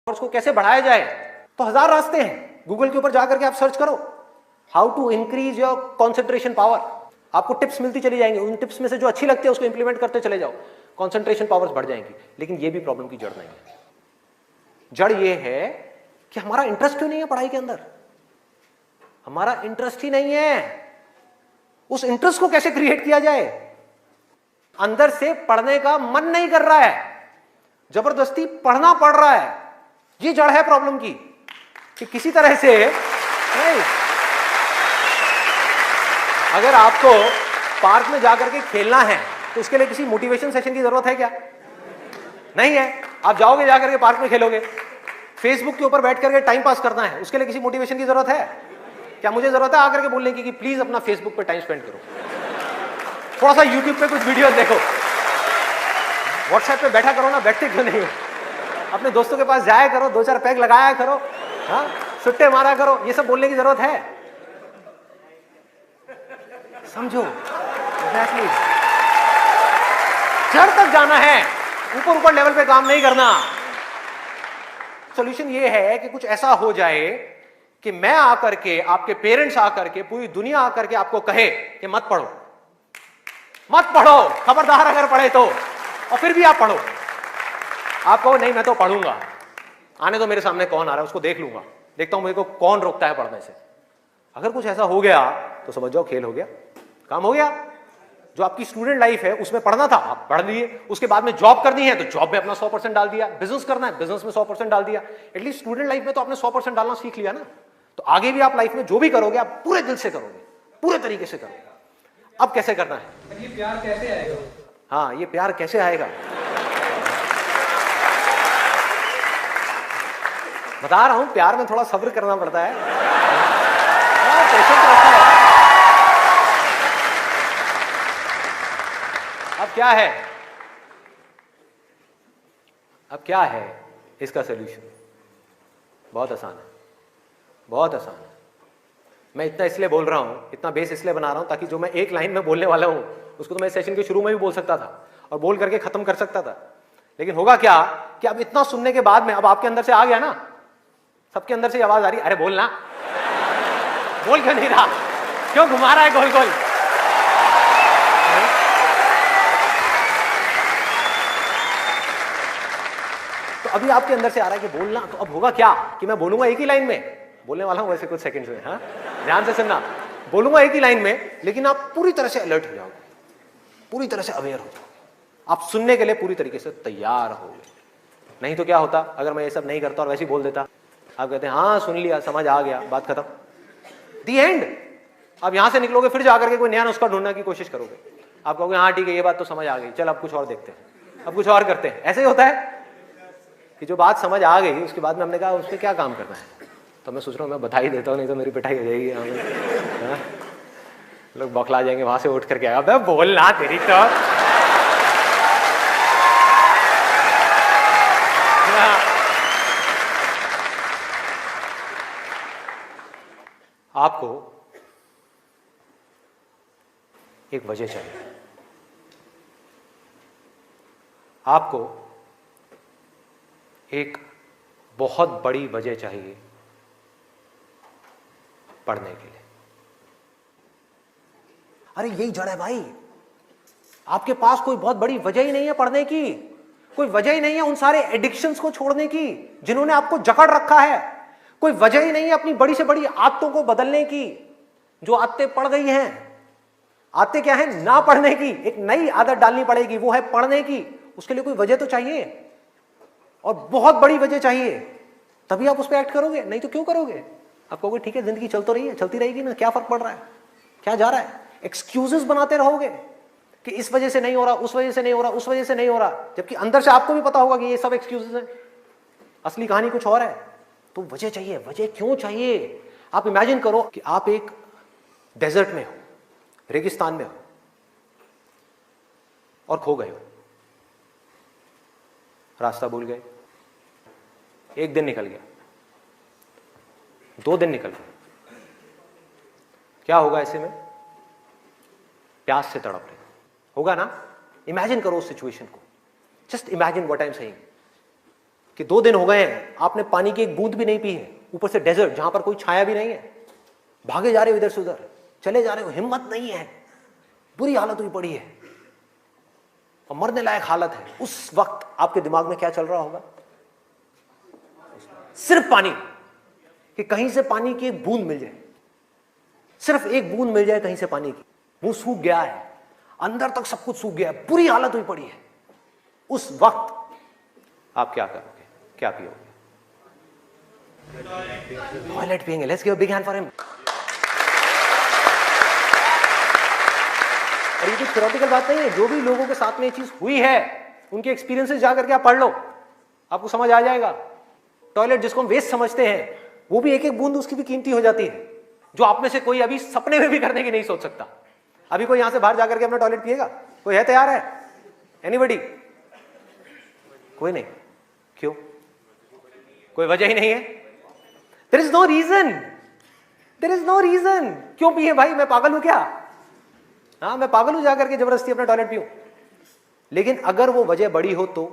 उसको कैसे बढ़ाया जाए, तो हजार रास्ते हैं। गूगल के ऊपर जाकर के आप सर्च करो how to increase your concentration power, आपको टिप्स मिलती चली जाएंगी। उन टिप्स में से जो अच्छी लगती है उसको इंप्लीमेंट करते चले जाओ, कंसंट्रेशन पावर्स बढ़ जाएंगी। लेकिन ये भी प्रॉब्लम की जड़ नहीं है। जड़ ये है कि हमारा इंटरेस्ट क्यों नहीं है पढ़ाई के अंदर, हमारा इंटरेस्ट ही नहीं है। उस इंटरेस्ट को कैसे क्रिएट किया जाए, अंदर से पढ़ने का मन नहीं कर रहा है, जबरदस्ती पढ़ना पड़ रहा है। ये जड़ है प्रॉब्लम की, कि किसी तरह से नहीं। अगर आपको पार्क में जाकर के खेलना है तो उसके लिए किसी मोटिवेशन सेशन की जरूरत है क्या? नहीं है। आप जाओगे जाकर के पार्क में खेलोगे। फेसबुक के ऊपर बैठ करके टाइम पास करना है, उसके लिए किसी मोटिवेशन की जरूरत है क्या? मुझे जरूरत है आकर के बोलने की कि प्लीज अपना फेसबुक पे टाइम स्पेंड करो, थोड़ा सा यूट्यूब पे कुछ वीडियो देखो, व्हाट्सएप पे बैठा करो ना, बैठते क्यों नहीं हो? अपने दोस्तों के पास जाया करो, 2-4 पैग लगाया करो, हाँ, सुट्टे मारा करो। ये सब बोलने की जरूरत है? समझो, एग्जैक्टली जड़ तक जाना है, ऊपर ऊपर लेवल पे काम नहीं करना। सॉल्यूशन ये है कि कुछ ऐसा हो जाए कि मैं आकर के, आपके पेरेंट्स आकर के, पूरी दुनिया आकर के आपको कहे कि मत पढ़ो, मत पढ़ो, खबरदार अगर पढ़े तो, और फिर भी आप पढ़ो। आप कहो नहीं मैं तो पढ़ूंगा, आने तो मेरे सामने कौन आ रहा है उसको देख लूंगा, देखता हूं मेरे को कौन रोकता है पढ़ने से। अगर कुछ ऐसा हो गया तो समझ जाओ खेल हो गया, काम हो गया। जो आपकी स्टूडेंट लाइफ है उसमें पढ़ना था, आप पढ़ लिए। उसके बाद में जॉब करनी है तो जॉब में अपना 100% डाल दिया, बिजनेस करना है बिजनेस में 100% डाल दिया। एटलीस्ट स्टूडेंट लाइफ में तो आपने 100% डालना सीख लिया ना। तो आगे भी आप लाइफ में जो भी करोगे आप पूरे दिल से करोगे, पूरे तरीके से करोगे। अब कैसे करना है, ये प्यार कैसे आएगा? हाँ, ये प्यार कैसे आएगा बता रहा हूं। प्यार में थोड़ा सब्र करना पड़ता है, पेशेंस रखना है। अब क्या है, अब क्या है इसका सलूशन? बहुत आसान है, बहुत आसान है। मैं इतना इसलिए बोल रहा हूं, इतना बेस इसलिए बना रहा हूं ताकि जो मैं एक लाइन में बोलने वाला हूं उसको तो मैं सेशन के शुरू में भी बोल सकता था और बोल करके खत्म कर सकता था। लेकिन होगा क्या कि अब इतना सुनने के बाद में अब आपके अंदर से आ गया ना, सबके अंदर से आवाज आ रही, अरे बोलना, बोल क्यों नहीं रहा, क्यों घुमा रहा है गोल गोल? तो अभी आपके अंदर से आ रहा है कि बोलना। तो अब होगा क्या कि मैं बोलूंगा एक ही लाइन में, बोलने वाला हूं वैसे कुछ सेकंड्स में, हाँ ध्यान से सुनना। बोलूंगा एक ही लाइन में, लेकिन आप पूरी तरह से अलर्ट हो जाओगे, पूरी तरह से अवेयर हो जाओगे, आप सुनने के लिए पूरी तरीके से तैयार होगे। नहीं तो क्या होता अगर मैं ये सब नहीं करता और वैसे ही बोल देता? आप कहते हैं हाँ सुन लिया, समझ आ गया, बात खत्म, दी एंड। अब यहां से निकलोगे फिर जाकर के कोई नया नुस्खा ढूंढने की कोशिश करोगे। आप कहोगे हाँ ठीक है ये बात तो समझ आ गई, चल अब कुछ और देखते हैं, अब कुछ और करते हैं। ऐसे ही होता है कि जो बात समझ आ गई उसके बाद में हमने कहा उस पर क्या काम करना है। तो मैं सोच रहा हूँ मैं बधाई देता हूँ, नहीं तो मेरी पिटाई हो जाएगी। हाँ? लोग बौखला जाएंगे, वहां से उठ करके आएगा बोलना तेरी तो। आपको एक वजह चाहिए, आपको एक बहुत बड़ी वजह चाहिए पढ़ने के लिए। अरे यही जड़ है भाई, आपके पास कोई बहुत बड़ी वजह ही नहीं है पढ़ने की, कोई वजह ही नहीं है उन सारे एडिक्शंस को छोड़ने की जिन्होंने आपको जकड़ रखा है, कोई वजह ही नहीं है अपनी बड़ी से बड़ी आदतों को बदलने की जो आदतें पड़ गई हैं। आदतें क्या है, ना पढ़ने की, एक नई आदत डालनी पड़ेगी, वो है पढ़ने की। उसके लिए कोई वजह तो चाहिए, और बहुत बड़ी वजह चाहिए, तभी आप उस पर एक्ट करोगे, नहीं तो क्यों करोगे? आप कहोगे ठीक है जिंदगी चल तो रही है, चलती रहेगी ना, क्या फर्क पड़ रहा है, क्या जा रहा है? एक्सक्यूजेस बनाते रहोगे कि इस वजह से नहीं हो रहा, उस वजह से नहीं हो रहा, उस वजह से नहीं हो रहा, जबकि अंदर से आपको भी पता होगा कि ये सब एक्सक्यूजेस हैं, असली कहानी कुछ और है। तो वजह चाहिए। वजह क्यों चाहिए? आप इमेजिन करो कि आप एक डेजर्ट में हो, रेगिस्तान में हो और खो गए हो, रास्ता भूल गए। एक दिन निकल गया, 2 दिन निकल गए, क्या होगा ऐसे में? प्यास से तड़प रहे होगा ना। इमेजिन करो उस सिचुएशन को, just imagine what I am saying. कि 2 दिन हो गए हैं आपने पानी की एक बूंद भी नहीं पी है, ऊपर से डेजर्ट जहां पर कोई छाया भी नहीं है, भागे जा रहे हो इधर से उधर, चले जा रहे हो, हिम्मत नहीं है, बुरी हालत हुई पड़ी है और मरने लायक हालत है। उस वक्त आपके दिमाग में क्या चल रहा होगा? सिर्फ पानी, कि कहीं से पानी की एक बूंद मिल जाए, सिर्फ एक बूंद मिल जाए कहीं से पानी की। वो सूख गया है, अंदर तक सब कुछ सूख गया है, बुरी हालत हुई पड़ी है। उस वक्त आप क्या करोगे, क्या पियोगे? टॉयलेट पिएंगे। Let's give a big hand for him. और ये कोई थ्योरेटिकल बात नहीं है, जो भी लोगों के साथ में ये चीज हुई है उनके एक्सपीरियंसेस जाकर के आप पढ़ लो, आपको समझ आ जाएगा। टॉयलेट जिसको हम वेस्ट समझते हैं, वो भी एक एक बूंद उसकी भी कीमती हो जाती है, जो आप में से कोई अभी सपने में भी करने की नहीं सोच सकता। अभी कोई यहां से बाहर जाकर के अपना टॉयलेट पिएगा? कोई है तैयार है? एनीबडी? कोई नहीं। क्यों? कोई वजह ही नहीं है। There is no reason, there is no reason. क्यों पिए भाई? मैं पागल हूं क्या? हाँ, मैं पागल हूं जाकर के जबरदस्ती अपना टॉयलेट पीऊं? लेकिन अगर वो वजह बड़ी हो तो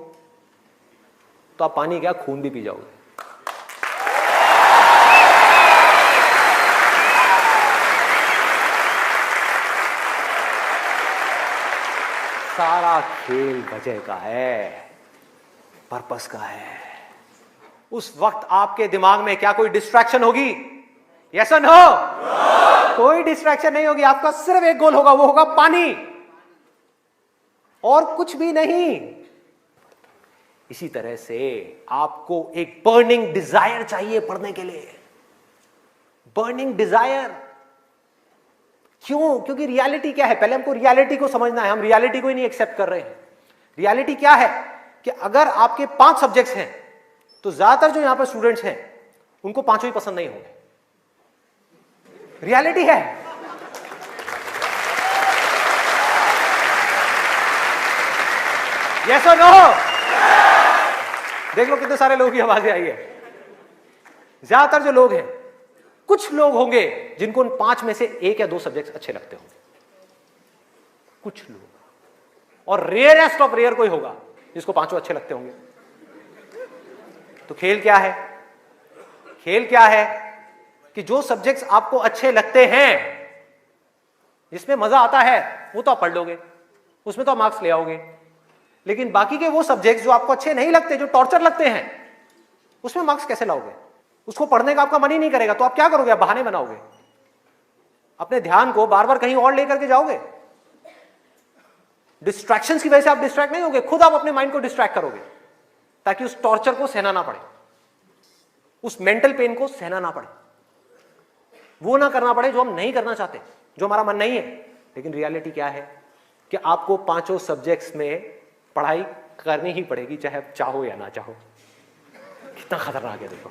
आप पानी क्या, खून भी पी जाओगे। सारा खेल वजह का है, पर्पस का है। उस वक्त आपके दिमाग में क्या कोई डिस्ट्रैक्शन होगी? यस और नो? कोई डिस्ट्रैक्शन नहीं होगी। आपका सिर्फ एक गोल होगा, वो होगा पानी, और कुछ भी नहीं। इसी तरह से आपको एक बर्निंग डिजायर चाहिए पढ़ने के लिए। बर्निंग डिजायर क्यों? क्योंकि रियलिटी क्या है? पहले हमको रियलिटी को समझना है। हम रियलिटी को ही नहीं एक्सेप्ट कर रहे हैं। रियलिटी क्या है कि अगर आपके 5 सब्जेक्ट्स हैं तो ज्यादातर जो यहां पर स्टूडेंट्स हैं उनको 5 ही पसंद नहीं होंगे। रियलिटी है। यस और नो? देख लो कितने सारे लोगों की आवाजें आई है। ज्यादातर जो लोग हैं, कुछ लोग होंगे जिनको उन 5 में से 1 या 2 सब्जेक्ट्स अच्छे लगते होंगे, कुछ लोग, और रेयरेस्ट ऑफ रेयर कोई होगा जिसको 5 अच्छे लगते होंगे। तो खेल क्या है? खेल क्या है कि जो सब्जेक्ट्स आपको अच्छे लगते हैं, जिसमें मजा आता है, वो तो आप पढ़ लोगे, उसमें तो आप मार्क्स ले आओगे। लेकिन बाकी के वो सब्जेक्ट्स जो आपको अच्छे नहीं लगते, जो टॉर्चर लगते हैं, उसमें मार्क्स कैसे लाओगे? उसको पढ़ने का आपका मन ही नहीं करेगा, तो आप क्या करोगे? आप बहाने बनाओगे, अपने ध्यान को बार बार कहीं और लेकर के जाओगे। डिस्ट्रैक्शंस की वजह से आप डिस्ट्रैक्ट नहीं होगे, खुद आप अपने माइंड को डिस्ट्रैक्ट करोगे, ताकि उस टॉर्चर को सहना ना पड़े, उस मेंटल पेन को सहना ना पड़े, वो ना करना पड़े जो हम नहीं करना चाहते, जो हमारा मन नहीं है। लेकिन रियलिटी क्या है कि आपको 5 सब्जेक्ट्स में पढ़ाई करनी ही पड़ेगी, चाहे आप चाहो या ना चाहो। कितना खतरनाक है देखो।